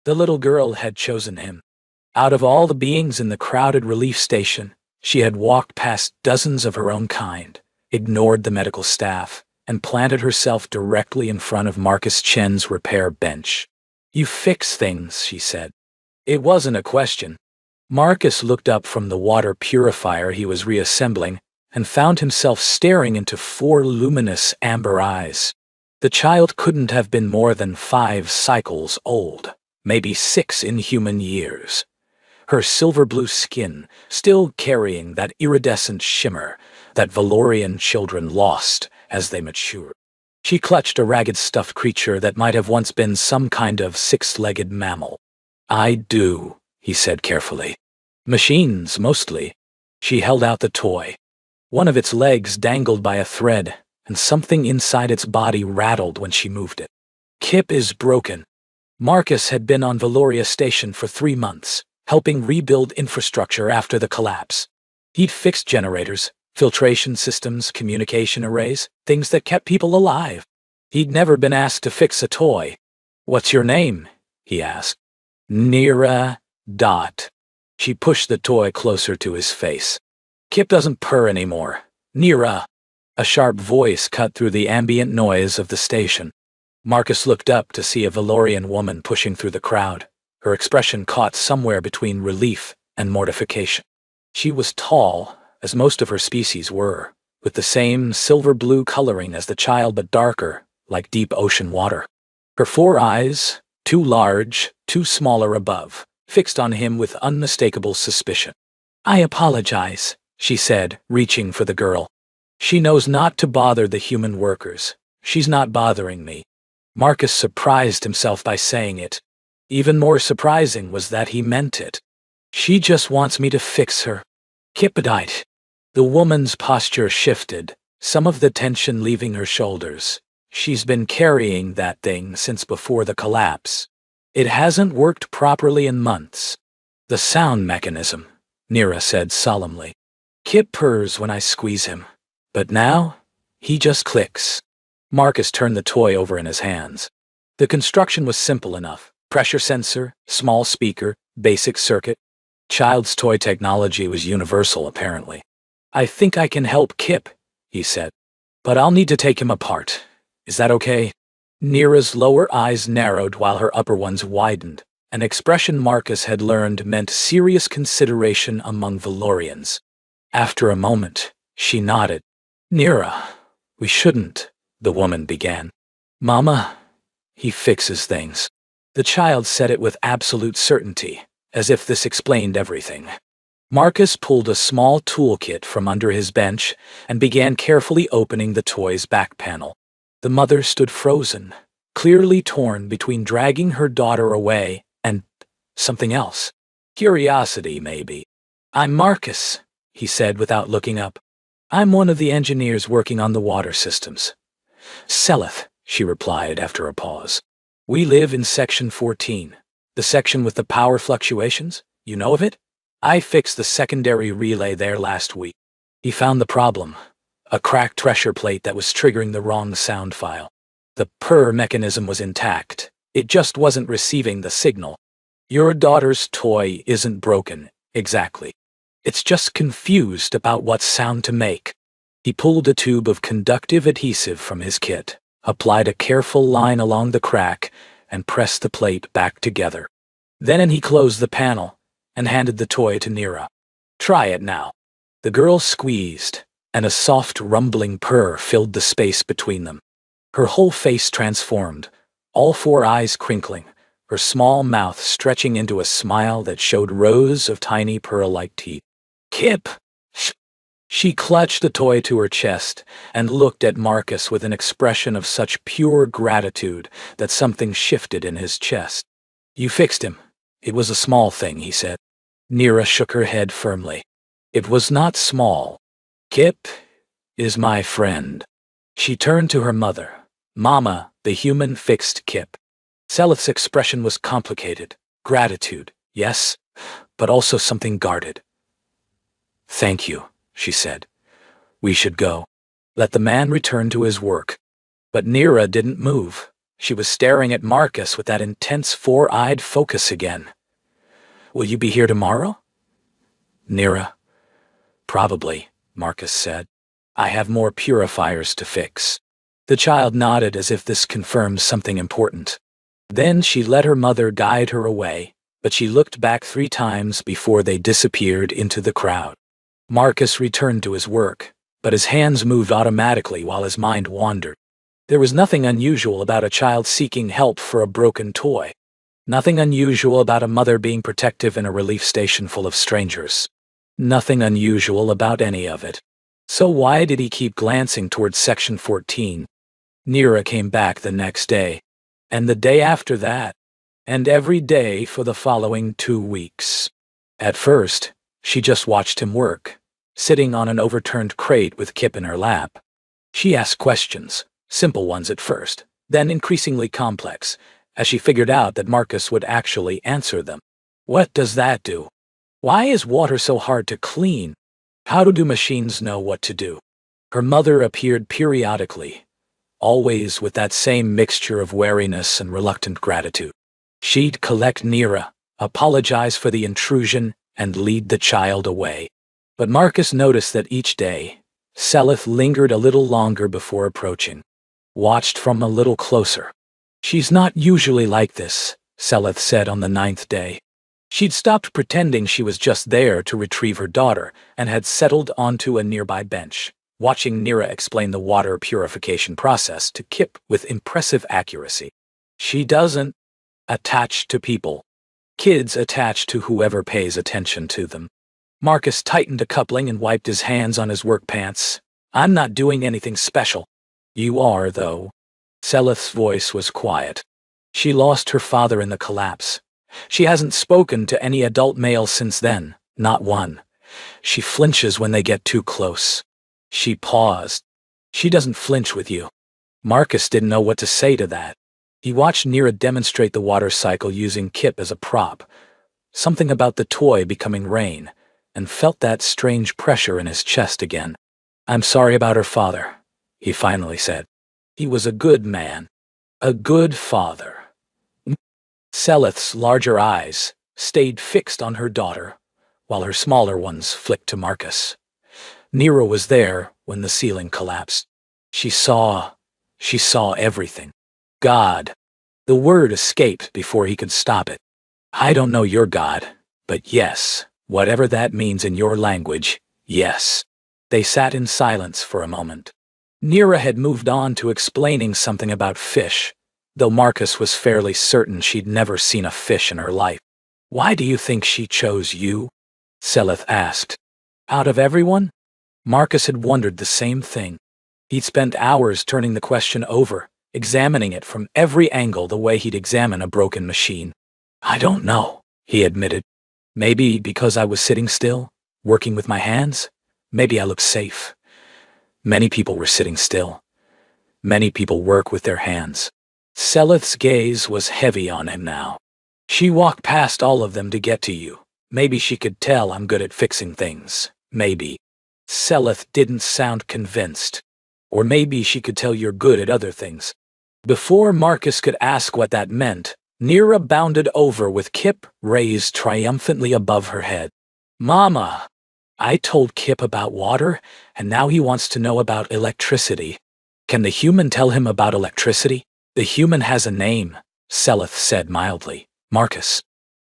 The little girl had chosen him. Out of all the beings in the crowded relief station, she had walked past dozens of her own kind, ignored the medical staff, and planted herself directly in front of Marcus Chen's repair bench. "You fix things," she said. It wasn't a question. Marcus looked up from the water purifier he was reassembling and found himself staring into 4 luminous amber eyes. The child couldn't have been more than 5 cycles old, maybe 6 in human years. Her silver-blue skin still carrying that iridescent shimmer that Valorian children lost as they matured. She clutched a ragged stuffed creature that might have once been some kind of 6-legged mammal. "I do," he said carefully. "Machines, mostly." She held out the toy. One of its legs dangled by a thread, and something inside its body rattled when she moved it. "Kip is broken." Marcus had been on Valoria Station for 3 months, helping rebuild infrastructure after the collapse. He'd fixed generators, filtration systems, communication arrays, things that kept people alive. He'd never been asked to fix a toy. "What's your name?" he asked. "Nira. Dot." She pushed the toy closer to his face. "Kip doesn't purr anymore. Nira." A sharp voice cut through the ambient noise of the station. Marcus looked up to see a Valorian woman pushing through the crowd, her expression caught somewhere between relief and mortification. She was tall, as most of her species were, with the same silver-blue coloring as the child but darker, like deep ocean water. Her 4 eyes, 2 large, 2 smaller above, fixed on him with unmistakable suspicion. "I apologize," she said, reaching for the girl. "She knows not to bother the human workers. She's not bothering me." Marcus surprised himself by saying it. Even more surprising was that he meant it. "She just wants me to fix her." "Kippadite." The woman's posture shifted, some of the tension leaving her shoulders. "She's been carrying that thing since before the collapse. It hasn't worked properly in months." "The sound mechanism," Nira said solemnly. "Kip purrs when I squeeze him. But now, he just clicks." Marcus turned the toy over in his hands. The construction was simple enough. Pressure sensor, small speaker, basic circuit. Child's toy technology was universal, apparently. "I think I can help Kip," he said. "But I'll need to take him apart. Is that okay?" Nira's lower eyes narrowed while her upper ones widened, an expression Marcus had learned meant serious consideration among Valorians. After a moment, she nodded. "Nira, we shouldn't," the woman began. "Mama, he fixes things." The child said it with absolute certainty, as if this explained everything. Marcus pulled a small toolkit from under his bench and began carefully opening the toy's back panel. The mother stood frozen, clearly torn between dragging her daughter away and something else. Curiosity, maybe. "I'm Marcus," he said without looking up. "I'm one of the engineers working on the water systems." "Seleth," she replied after a pause. "We live in Section 14, the section with the power fluctuations. You know of it? I fixed the secondary relay there last week." He found the problem, a cracked pressure plate that was triggering the wrong sound file. The purr mechanism was intact, it just wasn't receiving the signal. "Your daughter's toy isn't broken, exactly. It's just confused about what sound to make." He pulled a tube of conductive adhesive from his kit, applied a careful line along the crack, and pressed the plate back together. Then he closed the panel and handed the toy to Nira. "Try it now." The girl squeezed, and a soft rumbling purr filled the space between them. Her whole face transformed, all 4 eyes crinkling, her small mouth stretching into a smile that showed rows of tiny pearl-like teeth. "Kip!" She clutched the toy to her chest and looked at Marcus with an expression of such pure gratitude that something shifted in his chest. "You fixed him. It was a small thing," he said. Nira shook her head firmly. "It was not small. Kip is my friend." She turned to her mother. "Mama, the human fixed Kip." Seleth's expression was complicated. Gratitude, yes, but also something guarded. "Thank you," she said. "We should go. Let the man return to his work." But Nira didn't move. She was staring at Marcus with that intense four-eyed focus again. "Will you be here tomorrow?" "Nira?" "Probably," Marcus said. "I have more purifiers to fix." The child nodded as if this confirmed something important. Then she let her mother guide her away, but she looked back 3 times before they disappeared into the crowd. Marcus returned to his work, but his hands moved automatically while his mind wandered. There was nothing unusual about a child seeking help for a broken toy. Nothing unusual about a mother being protective in a relief station full of strangers. Nothing unusual about any of it. So why did he keep glancing towards Section 14? Nira came back the next day, and the day after that, and every day for the following 2 weeks. At first, she just watched him work, sitting on an overturned crate with Kip in her lap. She asked questions, simple ones at first, then increasingly complex, as she figured out that Marcus would actually answer them. What does that do? Why is water so hard to clean? How do machines know what to do? Her mother appeared periodically, always with that same mixture of wariness and reluctant gratitude. She'd collect Nira, apologize for the intrusion, and lead the child away. But Marcus noticed that each day, Seleth lingered a little longer before approaching, watched from a little closer. "She's not usually like this," Seleth said on the 9th day. She'd stopped pretending she was just there to retrieve her daughter and had settled onto a nearby bench, watching Nira explain the water purification process to Kip with impressive accuracy. "She doesn't attach to people. Kids attach to whoever pays attention to them." Marcus tightened a coupling and wiped his hands on his work pants. "I'm not doing anything special." "You are, though." Seleth's voice was quiet. She lost her father in the collapse. She hasn't spoken to any adult male since then, not one. She flinches when they get too close. She paused. "She doesn't flinch with you." Marcus didn't know what to say to that. He watched Nira demonstrate the water cycle using Kip as a prop, something about the toy becoming rain, and felt that strange pressure in his chest again. "I'm sorry about her father," he finally said. "He was a good man. A good father." Seleth's larger eyes stayed fixed on her daughter, while her smaller ones flicked to Marcus. Nira was there when the ceiling collapsed. She saw everything. God. The word escaped before he could stop it. "I don't know your God, but yes, whatever that means in your language, yes." They sat in silence for a moment. Nira had moved on to explaining something about fish, though Marcus was fairly certain she'd never seen a fish in her life. "Why do you think she chose you?" Seleth asked. "Out of everyone?" Marcus had wondered the same thing. He'd spent hours turning the question over, examining it from every angle the way he'd examine a broken machine. "I don't know," he admitted. "Maybe because I was sitting still, working with my hands. Maybe I looked safe. Many people were sitting still. Many people work with their hands." Seleth's gaze was heavy on him now. "She walked past all of them to get to you. Maybe she could tell I'm good at fixing things. Maybe." Seleth didn't sound convinced. "Or maybe she could tell you're good at other things." Before Marcus could ask what that meant, Nira bounded over with Kip raised triumphantly above her head. "Mama, I told Kip about water, and now he wants to know about electricity. Can the human tell him about electricity?" "The human has a name," Seleth said mildly. "Marcus."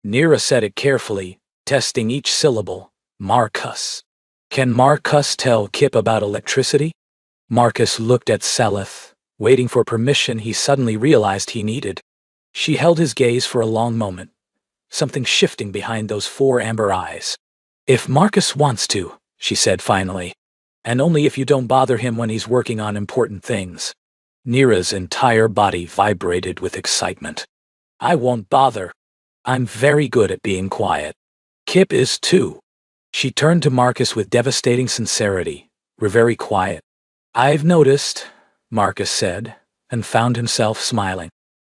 Nira said it carefully, testing each syllable. "Marcus." "Can Marcus tell Kip about electricity?" Marcus looked at Seleth, waiting for permission he suddenly realized he needed. She held his gaze for a long moment, something shifting behind those 4 amber eyes. "If Marcus wants to," she said finally, "and only if you don't bother him when he's working on important things." Nira's entire body vibrated with excitement. "I won't bother. I'm very good at being quiet. Kip is too." She turned to Marcus with devastating sincerity. "We're very quiet." "I've noticed," Marcus said, and found himself smiling.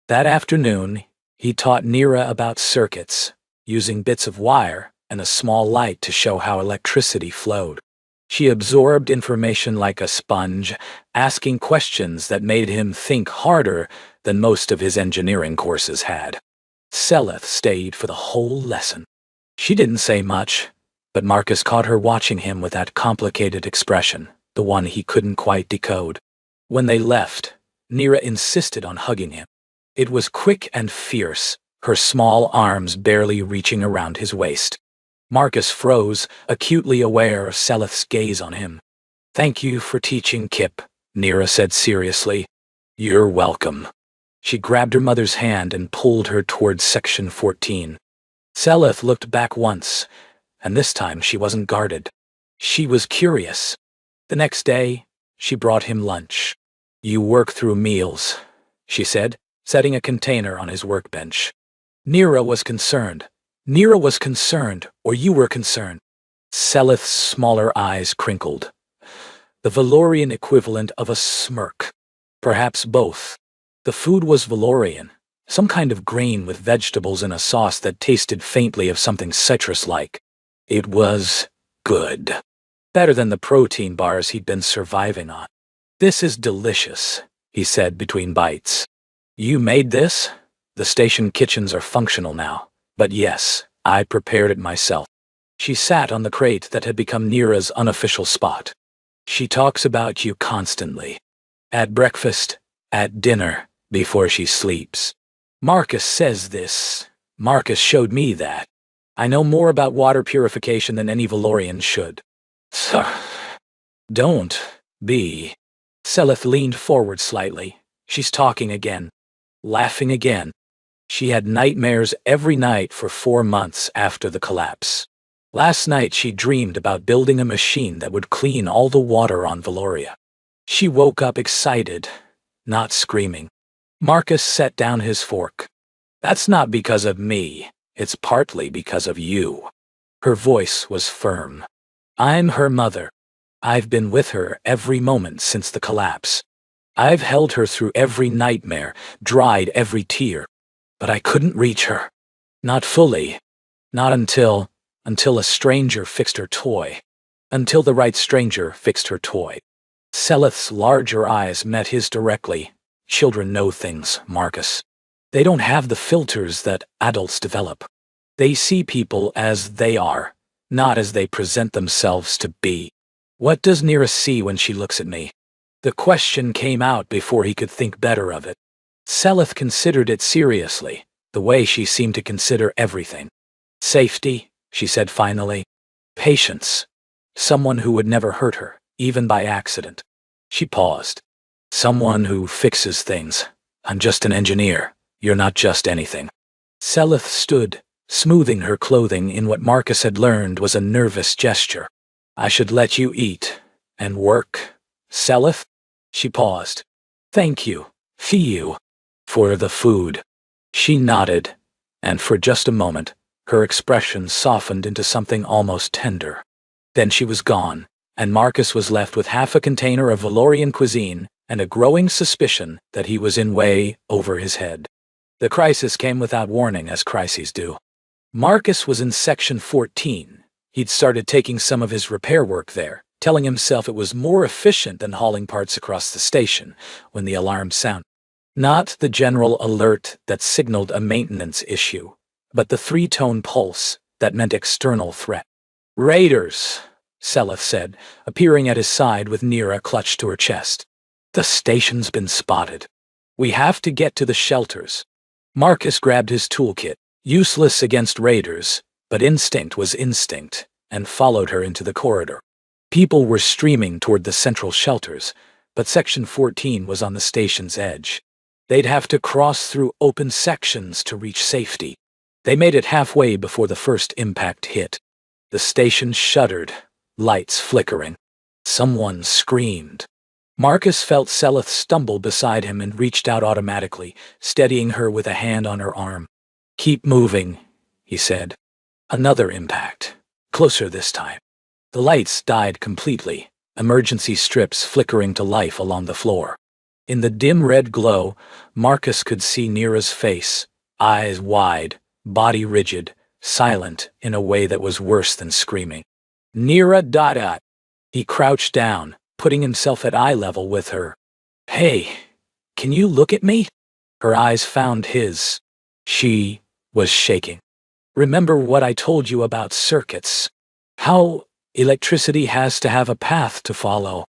That afternoon, he taught Nira about circuits, using bits of wire and a small light to show how electricity flowed. She absorbed information like a sponge, asking questions that made him think harder than most of his engineering courses had. Seleth stayed for the whole lesson. She didn't say much, but Marcus caught her watching him with that complicated expression, the one he couldn't quite decode. When they left, Nira insisted on hugging him. It was quick and fierce, her small arms barely reaching around his waist. Marcus froze, acutely aware of Seleth's gaze on him. "Thank you for teaching, Kip," Nira said seriously. "You're welcome." She grabbed her mother's hand and pulled her towards Section 14. Seleth looked back once, and this time she wasn't guarded. She was curious. The next day, she brought him lunch. "You work through meals," she said, setting a container on his workbench. Nira was concerned. "Nira was concerned, or you were concerned?" Seleth's smaller eyes crinkled. The Valorian equivalent of a smirk. Perhaps both. The food was Valorian, some kind of grain with vegetables in a sauce that tasted faintly of something citrus-like. It was good. Better than the protein bars he'd been surviving on. "This is delicious," he said between bites. "You made this? The station kitchens are functional now. But yes, I prepared it myself." She sat on the crate that had become Nira's unofficial spot. "She talks about you constantly. At breakfast, at dinner, before she sleeps. Marcus says this. Marcus showed me that. I know more about water purification than any Valorian should." "Don't be." Seleth leaned forward slightly. "She's talking again. Laughing again. She had nightmares every night for 4 months after the collapse. Last night she dreamed about building a machine that would clean all the water on Valoria. She woke up excited, not screaming." Marcus set down his fork. "That's not because of me. It's partly because of you." Her voice was firm. "I'm her mother. I've been with her every moment since the collapse. I've held her through every nightmare, dried every tear. But I couldn't reach her. Not fully. Not until a stranger fixed her toy. Until the right stranger fixed her toy." Seleth's larger eyes met his directly. "Children know things, Marcus. They don't have the filters that adults develop. They see people as they are, not as they present themselves to be. What does Nira see when she looks at me?" The question came out before he could think better of it. Seleth considered it seriously, the way she seemed to consider everything. "Safety," she said finally. "Patience. Someone who would never hurt her, even by accident." She paused. "Someone who fixes things. I'm just an engineer. You're not just anything." Seleth stood, smoothing her clothing in what Marcus had learned was a nervous gesture. "I should let you eat and work, Seleth?" She paused. "Thank you, Fiu, for the food." She nodded, and for just a moment, her expression softened into something almost tender. Then she was gone, and Marcus was left with half a container of Valorian cuisine and a growing suspicion that he was in way over his head. The crisis came without warning, as crises do. Marcus was in Section 14. He'd started taking some of his repair work there, telling himself it was more efficient than hauling parts across the station when the alarm sounded. Not the general alert that signaled a maintenance issue, but the 3-tone pulse that meant external threat. "Raiders," Seleth said, appearing at his side with Nira clutched to her chest. "The station's been spotted. We have to get to the shelters." Marcus grabbed his toolkit, useless against raiders, but instinct was instinct, and followed her into the corridor. People were streaming toward the central shelters, but Section 14 was on the station's edge. They'd have to cross through open sections to reach safety. They made it halfway before the first impact hit. The station shuddered, lights flickering. Someone screamed. Marcus felt Seleth stumble beside him and reached out automatically, steadying her with a hand on her arm. "Keep moving," he said. Another impact. Closer this time. The lights died completely, emergency strips flickering to life along the floor. In the dim red glow, Marcus could see Nira's face, eyes wide, body rigid, silent in a way that was worse than screaming. "Nira Dada!" He crouched down, putting himself at eye level with her. Hey, can you look at me? Her eyes found his. She was shaking. Remember what I told you about circuits? How electricity has to have a path to follow.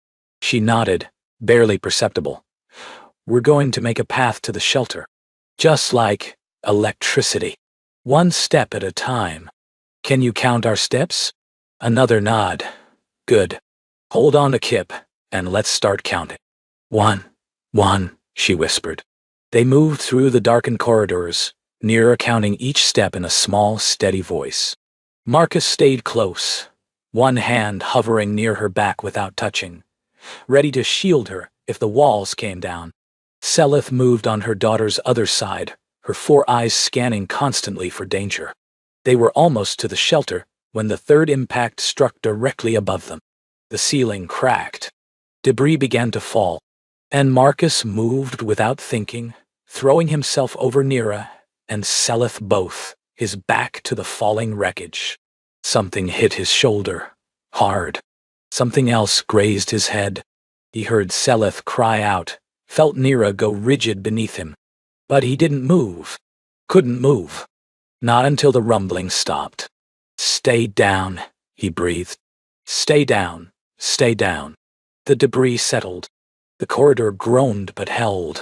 She nodded, barely perceptible. We're going to make a path to the shelter. Just like electricity. One step at a time. Can you count our steps? Another nod. Good. Hold on to Kip, and let's start counting. 1, 1, she whispered. They moved through the darkened corridors, Nira counting each step in a small, steady voice. Marcus stayed close, one hand hovering near her back without touching, ready to shield her if the walls came down. Seleth moved on her daughter's other side, her 4 eyes scanning constantly for danger. They were almost to the shelter when the third impact struck directly above them. The ceiling cracked. Debris began to fall, and Marcus moved without thinking, throwing himself over Nira and Seleth both, his back to the falling wreckage. Something hit his shoulder, hard. Something else grazed his head. He heard Seleth cry out, felt Nira go rigid beneath him. But he didn't move. Couldn't move. Not until the rumbling stopped. Stay down, he breathed. Stay down, stay down. The debris settled. The corridor groaned but held.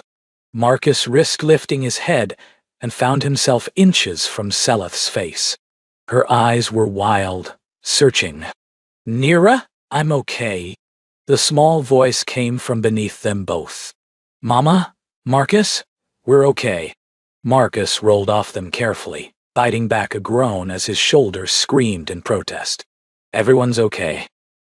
Marcus risked lifting his head and found himself inches from Seleth's face. Her eyes were wild, searching. Nira, I'm okay. The small voice came from beneath them both. Mama? Marcus? We're okay. Marcus rolled off them carefully, biting back a groan as his shoulder screamed in protest. Everyone's okay.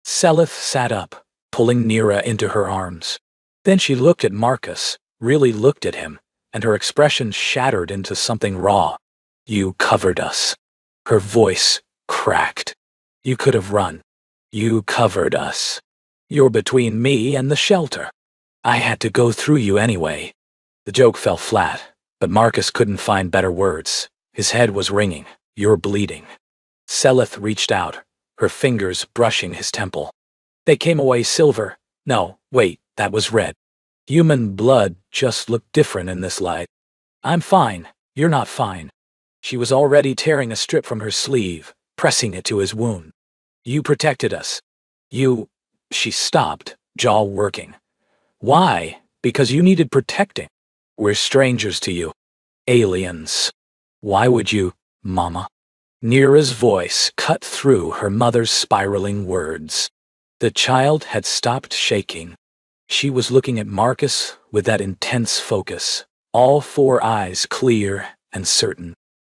Seleth sat up, pulling Nira into her arms. Then she looked at Marcus, really looked at him, and her expression shattered into something raw. You covered us. Her voice cracked. You could have run. You covered us. You're between me and the shelter. I had to go through you anyway. The joke fell flat, but Marcus couldn't find better words. His head was ringing. You're bleeding. Seleth reached out, her fingers brushing his temple. They came away silver. No, wait, that was red. Human blood just looked different in this light. I'm fine. You're not fine. She was already tearing a strip from her sleeve, pressing it to his wound. You protected us. You... She stopped, jaw working. Why? Because you needed protecting. We're strangers to you. Aliens. Why would you, Mama? Nira's voice cut through her mother's spiraling words. The child had stopped shaking. She was looking at Marcus with that intense focus, all 4 eyes clear and certain.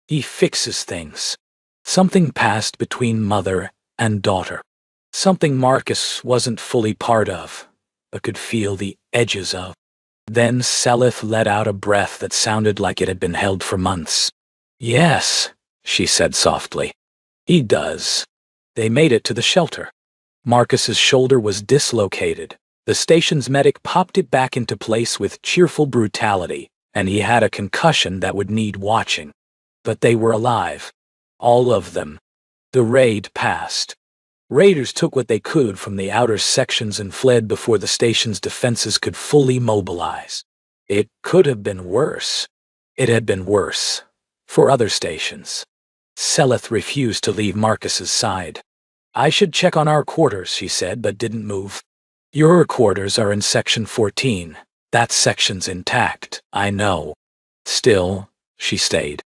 He fixes things. Something passed between mother and daughter. Something Marcus wasn't fully part of, but could feel the edges of. Then Seleth let out a breath that sounded like it had been held for months. Yes, she said softly. He does. They made it to the shelter. Marcus's shoulder was dislocated. The station's medic popped it back into place with cheerful brutality, and he had a concussion that would need watching. But they were alive. All of them. The raid passed. Raiders took what they could from the outer sections and fled before the station's defenses could fully mobilize. It could have been worse. It had been worse. For other stations. Seleth refused to leave Marcus's side. I should check on our quarters, she said, but didn't move. Your quarters are in Section 14. That section's intact, I know. Still, she stayed.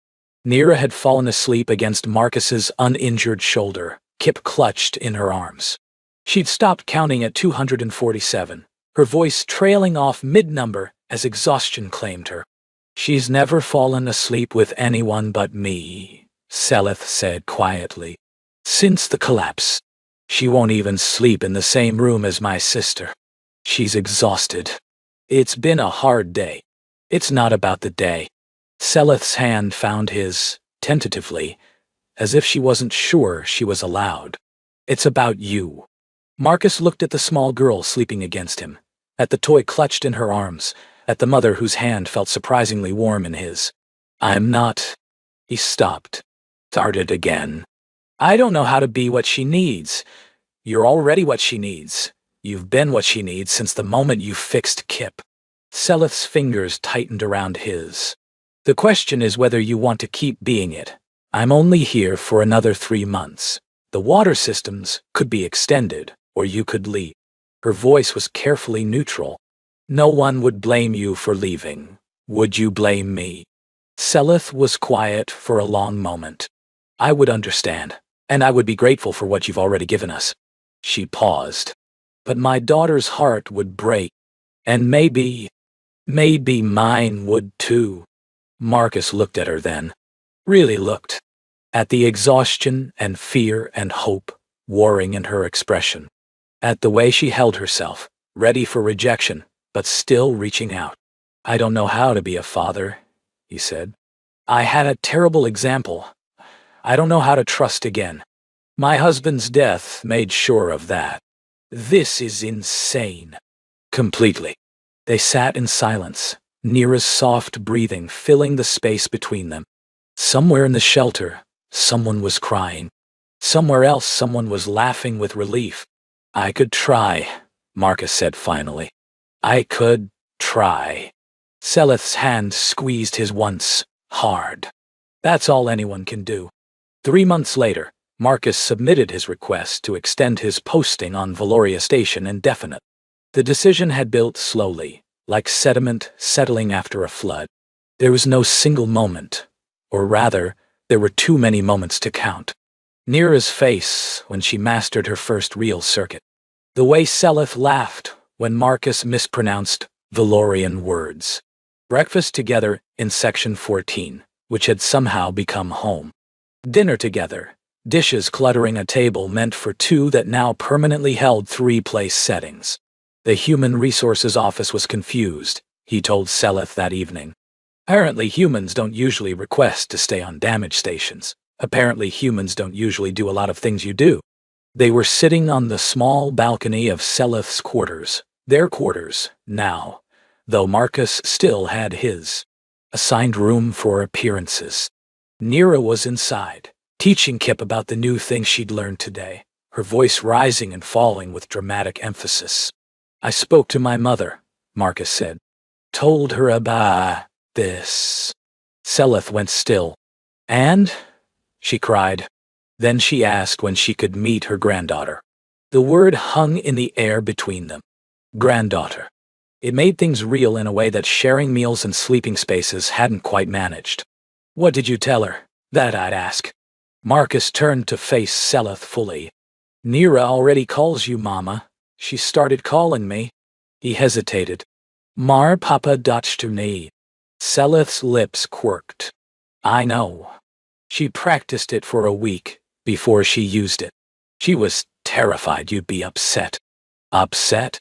Nira had fallen asleep against Marcus's uninjured shoulder, Kip clutched in her arms. She'd stopped counting at 247, her voice trailing off mid-number as exhaustion claimed her. She's never fallen asleep with anyone but me, Seleth said quietly. Since the collapse. She won't even sleep in the same room as my sister. She's exhausted. It's been a hard day. It's not about the day. Seleth's hand found his, tentatively, as if she wasn't sure she was allowed. It's about you. Marcus looked at the small girl sleeping against him, at the toy clutched in her arms, at the mother whose hand felt surprisingly warm in his. I'm not... He stopped. Started again. I don't know how to be what she needs. You're already what she needs. You've been what she needs since the moment you fixed Kip. Seleth's fingers tightened around his. The question is whether you want to keep being it. I'm only here for another 3 months. The water systems could be extended, or you could leave. Her voice was carefully neutral. No one would blame you for leaving. Would you blame me? Seleth was quiet for a long moment. I would understand, and I would be grateful for what you've already given us. She paused. But my daughter's heart would break, and maybe mine would too. Marcus looked at her then. Really looked. At the exhaustion and fear and hope warring in her expression. At the way she held herself, ready for rejection, but still reaching out. I don't know how to be a father, he said. I had a terrible example. I don't know how to trust again. My husband's death made sure of that. This is insane. Completely. They sat in silence, Neera's soft breathing filling the space between them. Somewhere in the shelter, someone was crying. Somewhere else, someone was laughing with relief. I could try, Marcus said finally. I could try. Seleth's hand squeezed his once, hard. That's all anyone can do. 3 months later, Marcus submitted his request to extend his posting on Valoria Station indefinite. The decision had built slowly, like sediment settling after a flood. There was no single moment, or rather, there were too many moments to count. Neera's face when she mastered her first real circuit. The way Seleth laughed when Marcus mispronounced Valorian words. Breakfast together in Section 14, which had somehow become home. Dinner together, dishes cluttering a table meant for 2 that now permanently held 3 place settings. The Human Resources Office was confused, he told Seleth that evening. Apparently humans don't usually request to stay on damage stations. Apparently humans don't usually do a lot of things you do. They were sitting on the small balcony of Seleth's quarters, their quarters, now, though Marcus still had his. Assigned room for appearances. Neera was inside, teaching Kip about the new things she'd learned today, her voice rising and falling with dramatic emphasis. I spoke to my mother, Marcus said. Told her about this. Seleth went still. And? She cried. Then she asked when she could meet her granddaughter. The word hung in the air between them. Granddaughter. It made things real in a way that sharing meals and sleeping spaces hadn't quite managed. What did you tell her? That I'd ask. Marcus turned to face Seleth fully. Neera already calls you Mama. She started calling me. He hesitated. Mar Papa Dutch me. Seleth's lips quirked. I know. She practiced it for a week before she used it. She was terrified you'd be upset. Upset?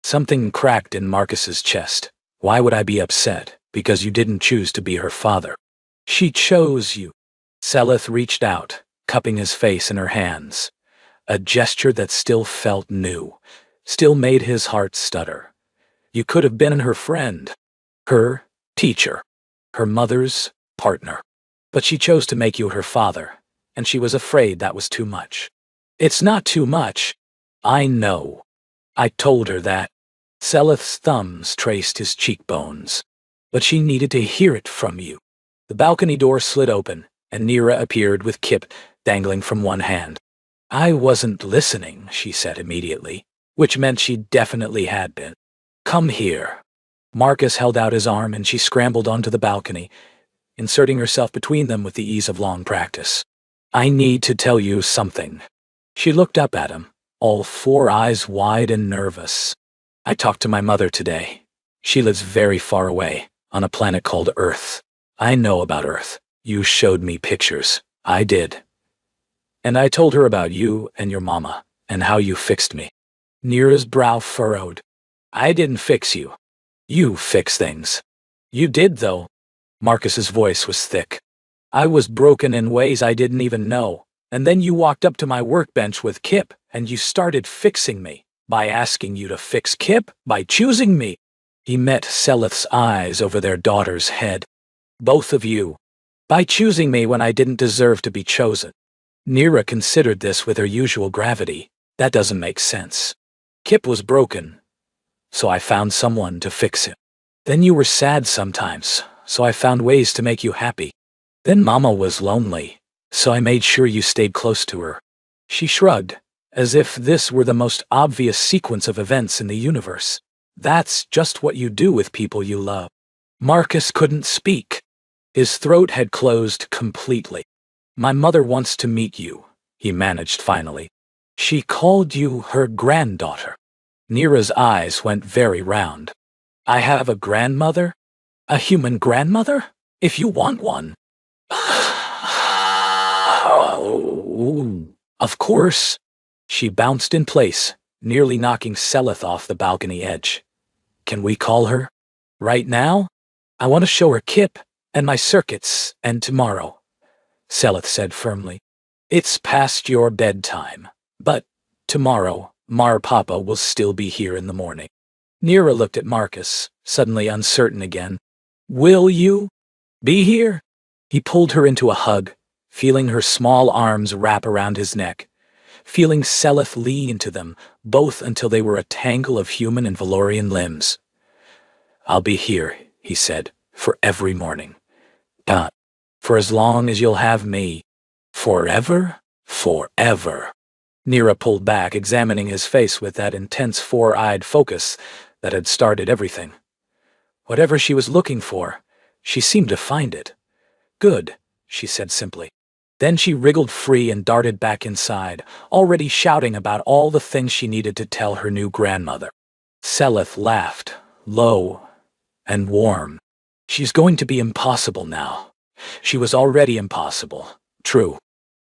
Something cracked in Marcus's chest. Why would I be upset? Because you didn't choose to be her father. She chose you. Seleth reached out, cupping his face in her hands. A gesture that still felt new, still made his heart stutter. You could have been her friend, her teacher, her mother's partner. But she chose to make you her father, and she was afraid that was too much. It's not too much. I know. I told her that. Seleth's thumbs traced his cheekbones. But she needed to hear it from you. The balcony door slid open, and Neera appeared with Kip dangling from one hand. I wasn't listening, she said immediately, which meant she definitely had been. Come here. Marcus held out his arm and she scrambled onto the balcony, inserting herself between them with the ease of long practice. I need to tell you something. She looked up at him, all 4 eyes wide and nervous. I talked to my mother today. She lives very far away, on a planet called Earth. I know about Earth. You showed me pictures. I did. And I told her about you and your mama, and how you fixed me. Neera's brow furrowed. I didn't fix you. You fix things. You did, though. Marcus's voice was thick. I was broken in ways I didn't even know, and then you walked up to my workbench with Kip, and you started fixing me. By asking you to fix Kip, by choosing me. He met Seleth's eyes over their daughter's head. Both of you. By choosing me when I didn't deserve to be chosen. Neera considered this with her usual gravity, That doesn't make sense. Kip was broken, so I found someone to fix it. Then you were sad sometimes, so I found ways to make you happy. Then Mama was lonely, so I made sure you stayed close to her. She shrugged, as if this were the most obvious sequence of events in the universe. That's just what you do with people you love. Marcus couldn't speak. His throat had closed completely. My mother wants to meet you, he managed finally. She called you her granddaughter. Nira's eyes went very round. I have a grandmother? A human grandmother? If you want one. Of course. She bounced in place, nearly knocking Seleth off the balcony edge. Can we call her? Right now? I want to show her Kip and my circuits, and tomorrow, Seleth said firmly. It's past your bedtime, but tomorrow, Mar Papa will still be here in the morning. Nira looked at Marcus, suddenly uncertain again. Will you be here? He pulled her into a hug, feeling her small arms wrap around his neck, feeling Seleth lean into them, both until they were a tangle of human and Valorian limbs. I'll be here, he said, for every morning. For as long as you'll have me. Forever? Forever. Nira pulled back, examining his face with that intense four-eyed focus that had started everything. Whatever she was looking for, she seemed to find it. Good, she said simply. Then she wriggled free and darted back inside, already shouting about all the things she needed to tell her new grandmother. Seleth laughed, low and warm. She's going to be impossible now. She was already impossible. True.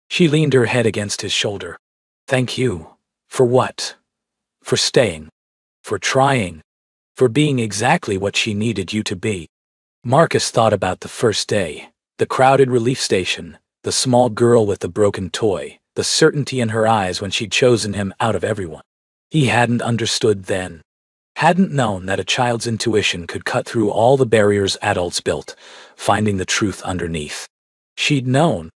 She leaned her head against his shoulder. Thank you. For what? For staying. For trying. For being exactly what she needed you to be. Marcus thought about the first day, the crowded relief station, the small girl with the broken toy, the certainty in her eyes when she'd chosen him out of everyone. He hadn't understood then. Hadn't known that a child's intuition could cut through all the barriers adults built, finding the truth underneath. She'd known.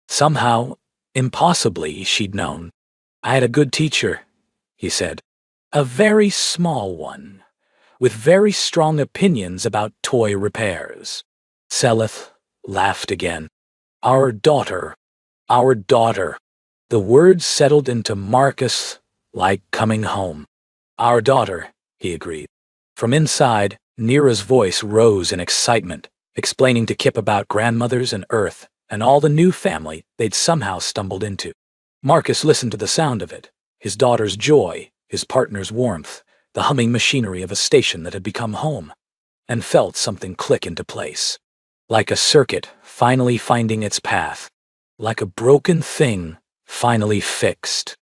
Somehow, impossibly, she'd known. I had a good teacher, he said. A very small one, with very strong opinions about toy repairs. Seleth laughed again. Our daughter. Our daughter. The words settled into Marcus like coming home. Our daughter, he agreed. From inside, Nira's voice rose in excitement, explaining to Kip about grandmothers and Earth and all the new family they'd somehow stumbled into. Marcus listened to the sound of it, his daughter's joy, his partner's warmth, the humming machinery of a station that had become home, and felt something click into place. Like a circuit finally finding its path. Like a broken thing finally fixed.